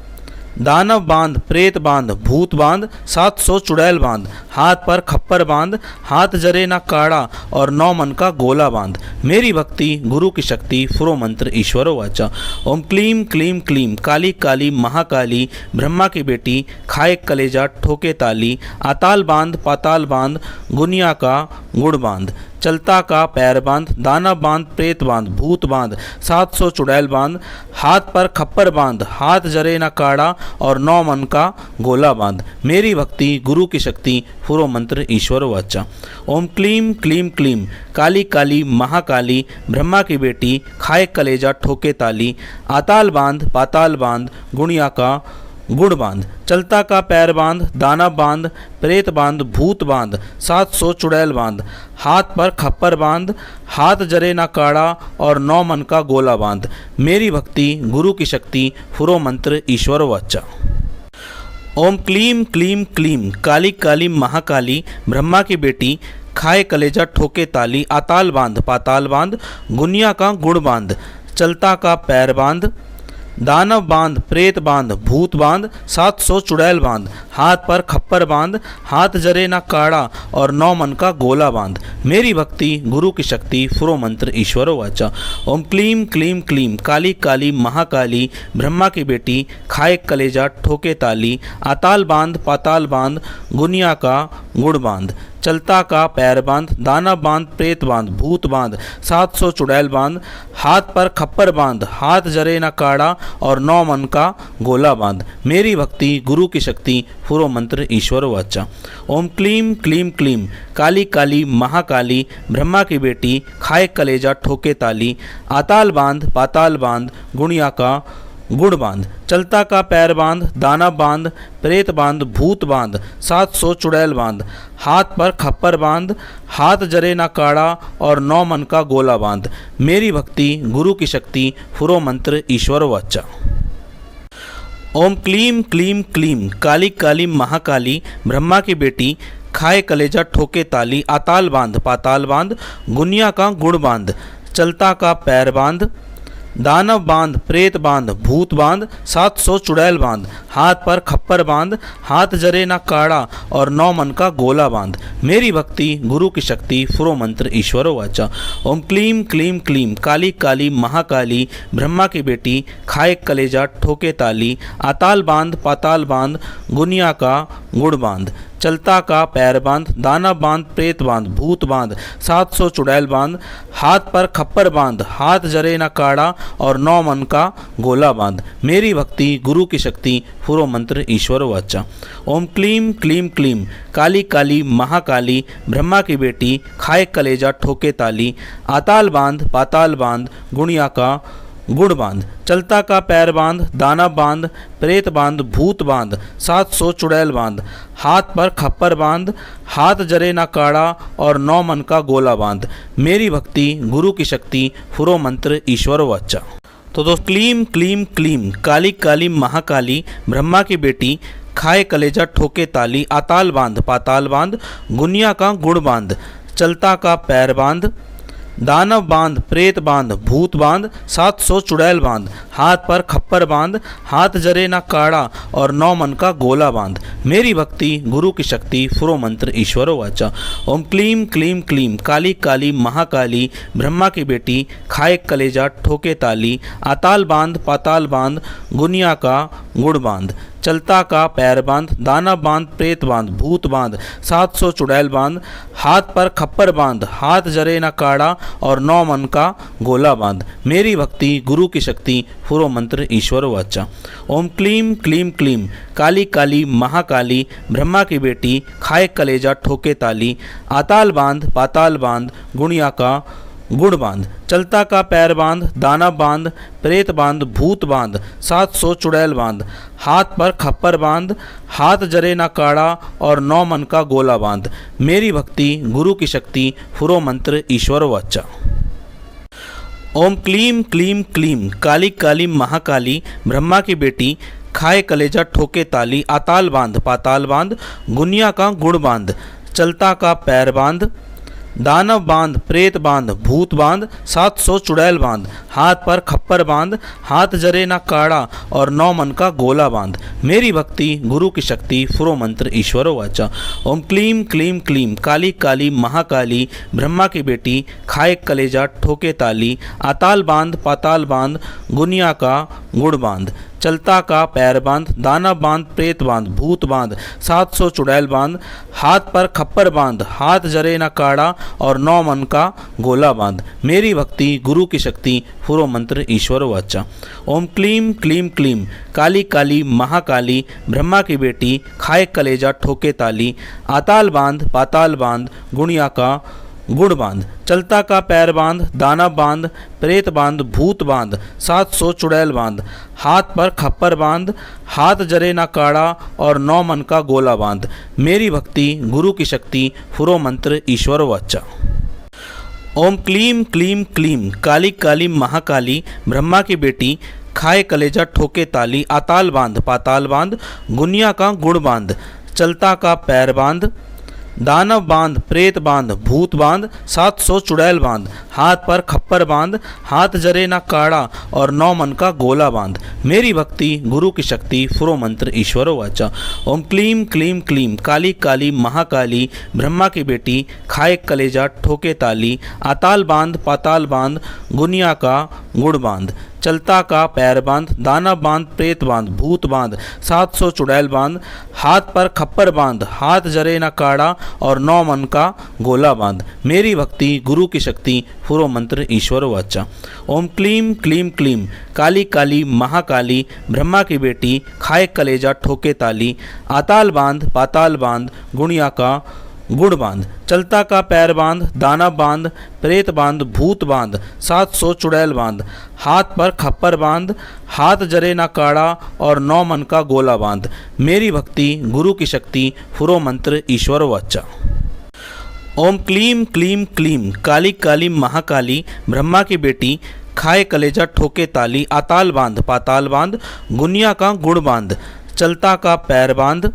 दानव बांध, प्रेत बांध, भूत बांध, 700 चुड़ैल बांध, हाथ पर खप्पर बांध, हाथ जरे ना काढ़ा और 9 मन का गोला बांध। मेरी भक्ति गुरु की शक्ति फुरो मंत्र ईश्वरो वाचा। ओम क्लीम क्लीम क्लीम काली काली महाकाली ब्रह्मा की बेटी खाए कलेजा ठोके ताली, आताल बांध पाताल बांध गुनिया का गुड़ बांध, चलता का पैर बांध, दाना बांध, प्रेत बांध, भूत बांध, 700 चुड़ैल बांध, हाथ पर खप्पर बांध, हाथ जरे न काढ़ा और 9 मन का गोला बांध। मेरी भक्ति गुरु की शक्ति फुरो मंत्र ईश्वर वाचा। ओम क्लीम क्लीम क्लीम काली काली महाकाली ब्रह्मा की बेटी खाए कलेजा ठोके ताली, आताल बांध पाताल बांध गुणिया का गुड़ बांध, चलता का पैर बांध, दाना बांध, प्रेत बांध, भूत बांध, 700 चुड़ैल बांध, हाथ पर खप्पर बांध, हाथ जरे ना काढ़ा और 9 मन का गोला बांध। मेरी भक्ति गुरु की शक्ति फुरो मंत्र ईश्वर वाचा। ओम क्लीम क्लीम क्लीम काली काली महाकाली ब्रह्मा की बेटी खाए कलेजा ठोके ताली, आताल बांध पाताल बांध गुनिया का गुड़ बांध, चलता का पैर बांध, दानव बांध, प्रेत बांध, भूत बांध, 700 चुड़ैल बांध, हाथ पर खप्पर बांध, हाथ जरे ना काढ़ा और 9 मन का गोला बांध। मेरी भक्ति गुरु की शक्ति फुरो मंत्र ईश्वरो वाचा। ओम क्लीम क्लीम क्लीम काली काली महाकाली ब्रह्मा की बेटी खाए कलेजा ठोके ताली, आताल बांध पाताल बांध गुनिया का गुड़ बांध, चलता का पैर बांध, दाना बांध, प्रेत बांध, भूत बांध, 700 चुड़ैल बांध, हाथ पर खप्पर बांध, हाथ जरे ना काढ़ा और 9 मन का गोला बांध। मेरी भक्ति गुरु की शक्ति फुरो मंत्र ईश्वर वाचा। ओम क्लीम क्लीम क्लीम काली काली महाकाली ब्रह्मा की बेटी खाए कलेजा ठोके ताली, आताल बांध पाताल बांध गुणिया का गुड़ बांध, चलता का पैर बांध, दाना बांध, प्रेत बांध, भूत बांध, 700 चुड़ैल बांध, हाथ पर खप्पर बांध, हाथ जरे ना काढ़ा और 9 मन का गोला बांध। मेरी भक्ति गुरु की शक्ति फुरो मंत्र ईश्वर वाचा। ओम क्लीम क्लीम क्लीम काली काली महाकाली ब्रह्मा की बेटी खाए कलेजा ठोके ताली, आताल बांध पाताल बांध गुनिया का गुड़ बांध, चलता का पैर बांध, दानव बांध, प्रेत बांध, भूत बांध, 700 चुड़ैल बांध, हाथ पर खप्पर बांध, हाथ जरे ना काढ़ा और 9 मन का गोला बांध। मेरी भक्ति गुरु की शक्ति फुरो मंत्र ईश्वर वाचा। ओम क्लीम क्लीम क्लीम काली काली महाकाली ब्रह्मा की बेटी खाए कलेजा ठोके ताली, आताल बांध पाताल बांध गुनिया का गुड़ बांध, चलता का पैर बांध, दाना बांध, प्रेत बांध, भूत बांध, 700 चुड़ैल बांध, हाथ पर खप्पर बांध, हाथ जरे ना काढ़ा और 9 मन का गोला बांध। मेरी भक्ति गुरु की शक्ति फुरो मंत्र ईश्वर वाचा। ओम क्लीम क्लीम क्लीम काली काली महाकाली ब्रह्मा की बेटी खाए कलेजा ठोके ताली, आताल बांध पाताल बांध गुणिया का गुड़ बांध, चलता का पैर बांध, दाना बांध, प्रेत बांध, भूत बांध, 700 चुड़ैल बांध, हाथ पर खप्पर बांध, हाथ जरे ना काढ़ा और 9 मन का गोला बांध। मेरी भक्ति गुरु की शक्ति फुरो मंत्र ईश्वर वाचा। तो दोस्त क्लीम क्लीम क्लीम काली काली महाकाली ब्रह्मा की बेटी खाए कलेजा ठोके ताली, आताल बांध पाताल बांध गुनिया का गुड़ बांध, चलता का पैर बांध, दानव बांध, प्रेत बांध, भूत बांध, 700 चुड़ैल बांध, हाथ पर खप्पर बांध, हाथ जरे ना काढ़ा और 9 मन का गोला बांध। मेरी भक्ति गुरु की शक्ति फुरो मंत्र ईश्वर वाचा। ओम क्लीम क्लीम क्लीम काली काली महाकाली ब्रह्मा की बेटी खाए कलेजा ठोके ताली, आताल बांध पाताल बांध गुनिया का गुड़ बांध, चलता का पैर बांध, दाना बांध, प्रेत बांध, भूत बांध, 700 चुड़ैल बांध, हाथ पर खप्पर बांध, हाथ जरे ना काढ़ा और 9 मन का गोला बांध। मेरी भक्ति गुरु की शक्ति फुरो मंत्र ईश्वर वाचा। ओम क्लीम क्लीम क्लीम काली काली महाकाली ब्रह्मा की बेटी खाए कलेजा ठोके ताली, आताल बांध पाताल बांध गुणिया का गुड़ बांध, चलता का पैर बांध, दाना बांध, प्रेत बांध, भूत बांध, 700 चुड़ैल बांध, हाथ पर खप्पर बांध, हाथ जरे ना काढ़ा और 9 मन का गोला बांध। मेरी भक्ति गुरु की शक्ति फुरो मंत्र ईश्वर वाचा। ओम क्लीम क्लीम क्लीम काली काली महाकाली ब्रह्मा की बेटी खाए कलेजा ठोके ताली, आताल बांध पाताल बांध गुनिया का गुड़ बांध, चलता का पैर बांध, दानव बांध, प्रेत बांध, भूत बांध, 700 चुड़ैल बांध, हाथ पर खप्पर बांध, हाथ जरे ना काड़ा और 9 मन का गोला बांध। मेरी भक्ति गुरु की शक्ति फुरो मंत्र ईश्वरो वाचा। ओम क्लीम क्लीम क्लीम काली काली महाकाली ब्रह्मा की बेटी खाए कलेजा ठोके ताली, आताल बांध पाताल बांध गुनिया का गुड़ बांध, चलता का पैर बांध, दाना बांध, प्रेत बांध, भूत बांध, 700 चुड़ैल बांध, हाथ पर खप्पर बांध, हाथ जरे ना काड़ा और 9 मन का गोला बांध। मेरी भक्ति गुरु की शक्ति फुरो मंत्र ईश्वर वाचा। ओम क्लीम क्लीम क्लीम काली काली महाकाली ब्रह्मा की बेटी खाए कलेजा ठोके ताली, आताल बांध पाताल बांध गुणिया का गुड़ बांध, चलता का पैर बांध, दाना बांध, प्रेत बांध, भूत बांध, 700 चुड़ैल बांध, हाथ पर खप्पर बांध, हाथ जरे ना काड़ा और 9 मन का गोला बांध। मेरी भक्ति गुरु की शक्ति फुरो मंत्र ईश्वर वाचा। ओम क्लीम क्लीम क्लीम काली काली महाकाली ब्रह्मा की बेटी खाए कलेजा ठोके ताली, आताल बांध पाताल बांध गुनिया का गुड़ बांध, चलता का पैर बांध, दानव बांध, प्रेत बांध, भूत बांध, 700 चुड़ैल बांध, हाथ पर खप्पर बांध, हाथ जरे ना काड़ा और 9 मन का गोला बांध। मेरी भक्ति गुरु की शक्ति फुरो मंत्र ईश्वरो वाचा। ओम क्लीम क्लीम क्लीम काली काली महाकाली ब्रह्मा की बेटी खाए कलेजा ठोके ताली, आताल बांध पाताल बांध गुनिया का गुड़ बांध, चलता का पैर बांध, दाना बांध, प्रेत बांध, भूत बांध, 700 चुड़ैल बांध, हाथ पर खप्पर बांध, हाथ जरे ना काड़ा और 9 मन का गोला बांध। मेरी भक्ति गुरु की शक्ति फुरो मंत्र ईश्वर वाचा। ओम क्लीम क्लीम क्लीम काली काली महाकाली ब्रह्मा की बेटी खाए कलेजा ठोके ताली, आताल बांध पाताल बांध गुणिया का गुड़ बांध, चलता का पैर बांध, दाना बांध, प्रेत बांध, भूत बांध, 700 चुड़ैल बांध, हाथ पर खप्पर बांध, हाथ जरे ना काड़ा और 9 मन का गोला बांध। मेरी भक्ति गुरु की शक्ति फुरो मंत्र ईश्वर वाचा। ओम क्लीम क्लीम क्लीम काली काली महाकाली ब्रह्मा की बेटी खाए कलेजा ठोके ताली, आताल बांध पाताल बांध गुनिया का गुड़ बांध, चलता का पैर बांध,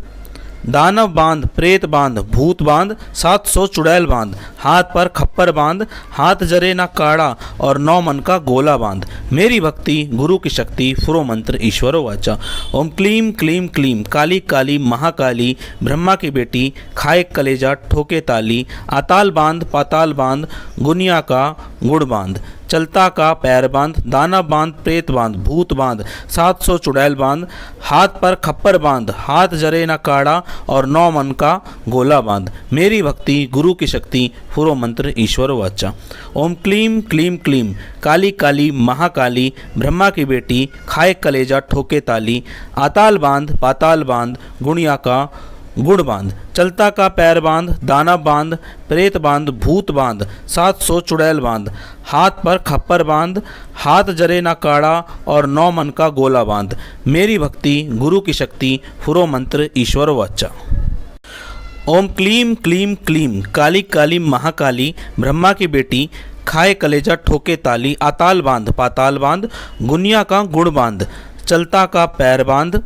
दानव बांध, प्रेत बांध, भूत बांध, 700 चुड़ैल बांध, हाथ पर खप्पर बांध, हाथ जरे ना काड़ा और 9 मन का गोला बांध। मेरी भक्ति गुरु की शक्ति फुरो मंत्र ईश्वरो वाचा। ओम क्लीम क्लीम क्लीम काली काली महाकाली ब्रह्मा की बेटी खाए कलेजा ठोके ताली, आताल बांध पाताल बांध गुनिया का गुड़ बांध, चलता का पैर बांध, दाना बांध, प्रेत बांध, भूत बांध, 700 चुड़ैल बांध, हाथ पर खप्पर बांध, हाथ जरे ना काड़ा और 9 मन का गोला बांध। मेरी भक्ति गुरु की शक्ति फुरो मंत्र ईश्वर वाचा। ओम क्लीम क्लीम क्लीम काली काली महाकाली ब्रह्मा की बेटी खाए कलेजा ठोके ताली, आताल बांध पाताल बांध गुणिया का गुड़ बांध, चलता का पैर बांध, दाना बांध, प्रेत बांध, भूत बांध, 700 चुड़ैल बांध, हाथ पर खप्पर बांध, हाथ जरे ना काड़ा और 9 मन का गोला बांध। मेरी भक्ति गुरु की शक्ति फुरो मंत्र ईश्वर वाचा। ओम क्लीम क्लीम क्लीम काली काली महाकाली ब्रह्मा की बेटी खाए कलेजा ठोके ताली, आताल बांध पाताल बांध गुनिया का गुड़ बांध, चलता का पैर बांध,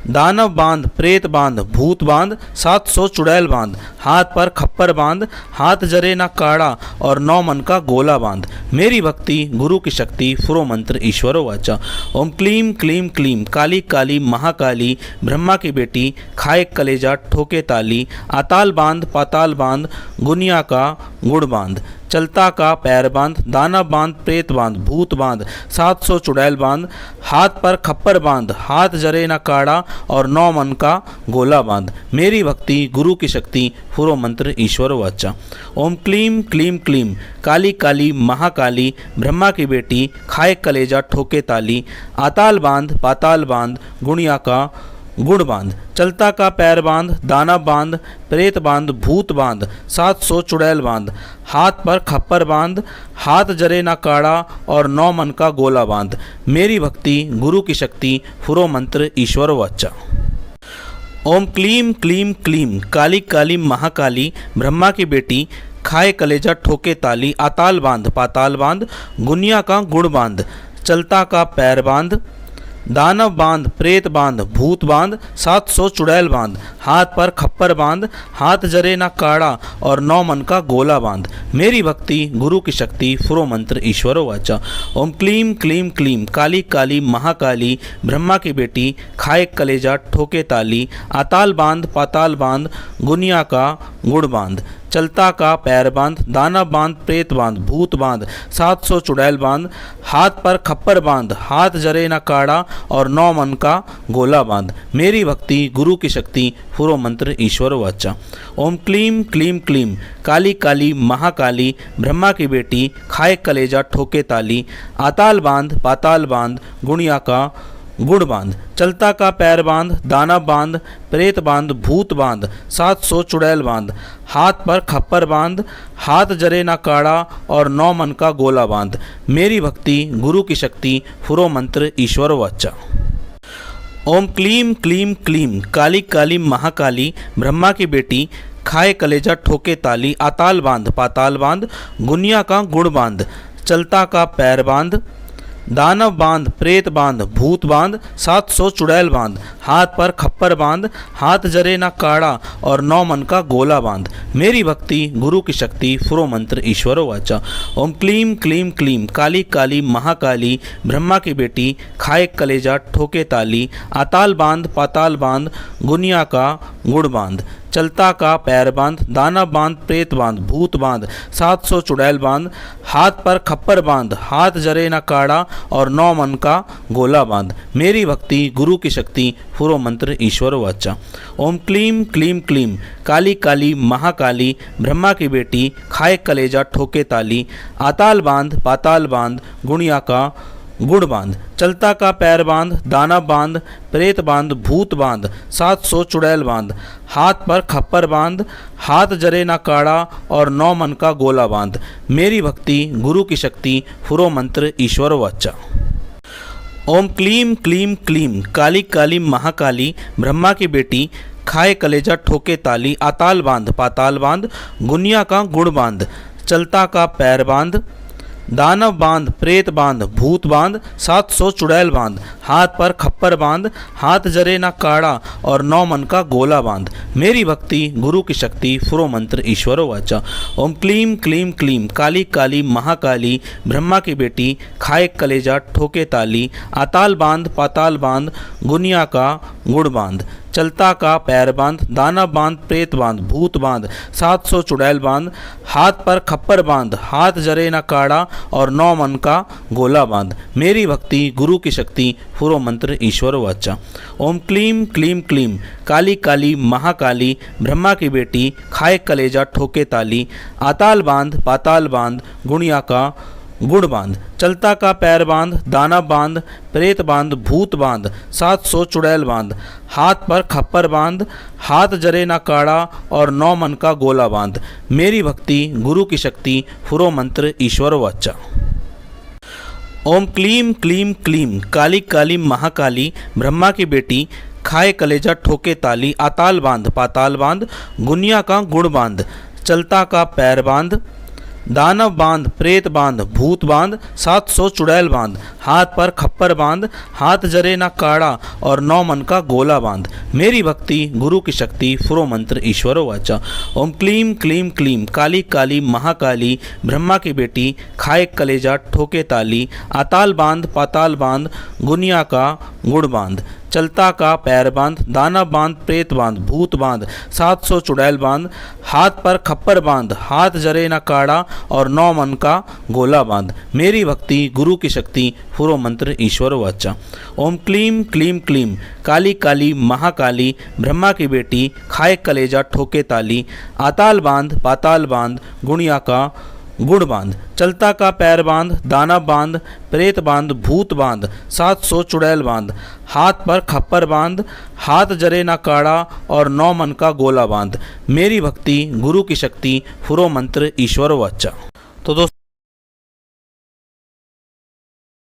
दानव बांध, प्रेत बांध, भूत बांध, 700 चुड़ैल बांध, हाथ पर खप्पर बांध, हाथ जरे ना काड़ा और 9 मन का गोला बांध। मेरी भक्ति गुरु की शक्ति फुरो मंत्र ईश्वरो वाचा। ओम क्लीम क्लीम क्लीम काली काली महाकाली ब्रह्मा की बेटी खाए कलेजा ठोके ताली, आताल बांध पाताल बांध गुनिया का गुड़ बांध, चलता का पैर बांध, दाना बांध, प्रेत बांध, भूत बांध, 700 चुड़ैल बांध, हाथ पर खप्पर बांध, हाथ जरे ना काड़ा और 9 मन का गोला बांध। मेरी भक्ति गुरु की शक्ति फुरो मंत्र ईश्वर वाचा। ओम क्लीम क्लीम क्लीम काली काली महाकाली ब्रह्मा की बेटी खाए कलेजा ठोके ताली, आताल बांध पाताल बांध गुणिया का गुड़ बांध, चलता का पैर बांध, दाना बांध, प्रेत बांध, भूत बांध, 700 चुड़ैल बांध, हाथ पर खप्पर बांध, हाथ जरे ना काड़ा और 9 मन का गोला बांध। मेरी भक्ति गुरु की शक्ति फुरो मंत्र ईश्वर वाचा। ओम क्लीम क्लीम क्लीम काली काली महाकाली ब्रह्मा की बेटी खाए कलेजा ठोके ताली, आताल बांध पाताल बांध गुनिया का गुड़ बांध, चलता का पैर बांध, दानव बांध, प्रेत बांध, भूत बांध, 700 चुड़ैल बांध, हाथ पर खप्पर बांध, हाथ जरे ना काड़ा और 9 मन का गोला बांध। मेरी भक्ति गुरु की शक्ति फुरो मंत्र ईश्वरो वाचा। ओम क्लीम क्लीम क्लीम काली काली महाकाली ब्रह्मा की बेटी खाए कलेजा ठोके ताली, आताल बांध पाताल बांध गुनिया का गुड़ बांध, चलता का पैर बांध, दाना बांध, प्रेत बांध, भूत बांध, 700 चुड़ैल बांध, हाथ पर खप्पर बांध, हाथ जरे ना काड़ा और 9 मन का गोला बांध। मेरी भक्ति गुरु की शक्ति फुरो मंत्र ईश्वर वाचा। ओम क्लीम क्लीम क्लीम काली काली महाकाली ब्रह्मा की बेटी खाए कलेजा ठोके ताली, आताल बांध पाताल बांध गुणिया का गुड़ बांध, चलता का पैर बांध, दाना बांध, प्रेत बांध, भूत बांध, 700 चुड़ैल बांध, हाथ पर खप्पर बांध, हाथ जरे ना काड़ा और 9 मन का गोला बांध। मेरी भक्ति गुरु की शक्ति फुरो मंत्र ईश्वर वाचा। ओम क्लीम क्लीम क्लीम काली काली महाकाली ब्रह्मा की बेटी खाए कलेजा ठोके ताली, आताल बांध पाताल बांध गुनिया का गुड़ बांध, चलता का पैर बांध, दानव बांध, प्रेत बांध, भूत बांध, 700 चुड़ैल बांध, हाथ पर खप्पर बांध, हाथ जरे ना काड़ा और 9 मन का गोला बांध। मेरी भक्ति गुरु की शक्ति फुरो मंत्र ईश्वर वाचा। ओम क्लीम क्लीम क्लीम काली काली महाकाली ब्रह्मा की बेटी खाए कलेजा ठोके ताली, आताल बांध पाताल बांध गुनिया का गुड़ बांध, चलता का पैर बांध, दाना बांध, प्रेत बांध, भूत बांध, 700 चुड़ैल बांध, हाथ पर खप्पर बांध, हाथ जरे ना काड़ा और 9 मन का गोला बांध। मेरी भक्ति गुरु की शक्ति फुरो मंत्र ईश्वर वाचा। ओम क्लीम क्लीम क्लीम काली काली महाकाली ब्रह्मा की बेटी खाए कलेजा ठोके ताली, आताल बांध पाताल बांध गुणिया का गुड़ बांध, चलता का पैर बांध, दाना बांध, प्रेत बांध, भूत बांध, 700 चुड़ैल बांध, हाथ पर खप्पर बांध, हाथ जरे ना काड़ा और 9 मन का गोला बांध। मेरी भक्ति गुरु की शक्ति फुरो मंत्र ईश्वर वाचा। ओम क्लीम क्लीम क्लीम काली काली महाकाली ब्रह्मा की बेटी खाए कलेजा ठोके ताली, आताल बांध पाताल बांध गुनिया का गुड़ बांध, चलता का पैर बांध, दानव बांध, प्रेत बांध, भूत बांध, 700 चुड़ैल बांध, हाथ पर खप्पर बांध, हाथ जरे ना काड़ा और 9 मन का गोला बांध। मेरी भक्ति गुरु की शक्ति फुरो मंत्र ईश्वर वाचा। ओम क्लीम क्लीम क्लीम काली काली महाकाली ब्रह्मा की बेटी खाए कलेजा ठोके ताली, आताल बांध पाताल बांध गुनिया का गुड़ बांध, चलता का पैर बांध, दाना बांध, प्रेत बांध, भूत बांध, 700 चुड़ैल बांध, हाथ पर खप्पर बांध, हाथ जरे ना काड़ा और 9 मन का गोला बांध। मेरी भक्ति गुरु की शक्ति फुरो मंत्र ईश्वर वाचा। ओम क्लीम क्लीम क्लीम काली काली महाकाली ब्रह्मा की बेटी खाए कलेजा ठोके ताली, आताल बांध पाताल बांध गुणिया का गुड़ बांध, चलता का पैर बांध, दाना बांध, प्रेत बांध, भूत बांध, 700 चुड़ैल बांध, हाथ पर खप्पर बांध, हाथ जरे ना काड़ा और 9 मन का गोला बांध। मेरी भक्ति गुरु की शक्ति फुरो मंत्र ईश्वर वाचा। ओम क्लीम क्लीम क्लीम काली काली महाकाली ब्रह्मा की बेटी खाए कलेजा ठोके ताली, आताल बांध पाताल बांध गुनिया का गुड़ बांध, चलता का पैर बांध, दानव बांध, प्रेत बांध, भूत बांध, 700 चुड़ैल बांध, हाथ पर खप्पर बांध, हाथ जरे ना काड़ा और 9 मन का गोला बांध। मेरी भक्ति गुरु की शक्ति फुरो मंत्र ईश्वर वाचा। ओम क्लीम क्लीम क्लीम काली काली महाकाली ब्रह्मा की बेटी खाए कलेजा ठोके ताली, आताल बांध पाताल बांध गुनिया का गुड़ बांध, चलता का पैर बांध, दाना बांध, प्रेत बांध, भूत बांध, 700 चुड़ैल बांध, हाथ पर खप्पर बांध, हाथ जरे ना काड़ा और 9 मन का गोला बांध। मेरी भक्ति गुरु की शक्ति फुरो मंत्र ईश्वर वाचा। ओम क्लीम क्लीम क्लीम काली काली महाकाली ब्रह्मा की बेटी खाए कलेजा ठोके ताली, आताल बांध पाताल बांध गुणिया का गुड़ बांध, चलता का पैर बांध, दाना बांध, प्रेत बांध, भूत बांध, 700 चुड़ैल बांध, हाथ पर खप्पर बांध, हाथ जरे ना काड़ा और 9 मन का गोला बांध। मेरी भक्ति गुरु की शक्ति फुरो मंत्र ईश्वर वाचा।